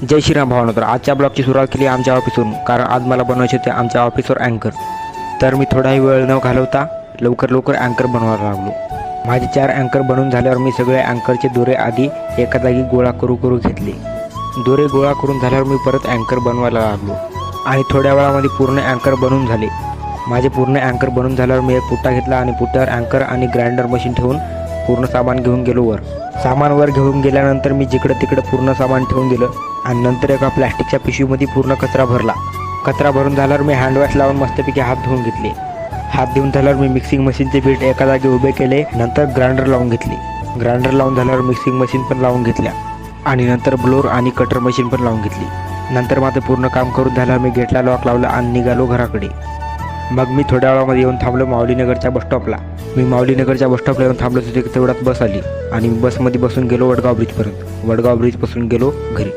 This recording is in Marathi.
जय श्रीराम भावांनो. तर आजच्या ब्लॉगची सुरुवात केली आमच्या ऑफिसवरून, कारण आज मला बनवायचे होते आमच्या ऑफिसवर अँकर. तर मी थोडाही वेळ न घालवता लवकर अँकर बनवायला लागलो. माझे 4 अँकर बनवून झाल्यावर मी सगळे अँकरचे दोरे आधी एका जागी गोळा करू घेतले. दोरे गोळा करून झाल्यावर मी परत अँकर बनवायला लागलो आणि थोड्या वेळामध्ये पूर्ण अँकर बनवून झाले. माझे पूर्ण अँकर बनवून झाल्यावर मी एक पुट्टा घेतला आणि पुट्ट्यावर अँकर आणि ग्राइंडर मशीन ठेवून पूर्ण सामान घेऊन गेलो वर. सामान वर घेऊन गेल्यानंतर मी जिकडं तिकडं पूर्ण सामान ठेवून दिलं आणि नंतर एका प्लॅस्टिकच्या पिशवीमध्ये पूर्ण कचरा भरला. कचरा भरून झाल्यावर मी हँडवॉश लावून मस्तपैकी हात धुवून घेतले. हात धुवून झाल्यावर मी मिक्सिंग मशीनचे बीट एका जागी उभे केले. नंतर ग्राइंडर लावून घेतली. ग्राइंडर लावून झाल्यावर मिक्सिंग मशीन पण लावून घेतल्या आणि नंतर ब्लोअर आणि कटर मशीन पण लावून घेतली. नंतर माझं पूर्ण काम करून झाल्यावर मी गेटला लॉक लावला आणि निघालो घराकडे. मग मी थोड्या वेळामध्ये येऊन थांबलो माऊलीनगरच्या बसस्टॉपला. मी माऊलीनगरच्या बसस्टॉपला येऊन थांबलो होते, तेवढ्यात बस आली आणि मी बसमध्ये बसून गेलो वडगाव ब्रिजपर्यंत. वडगाव ब्रिजपासून गेलो घरी.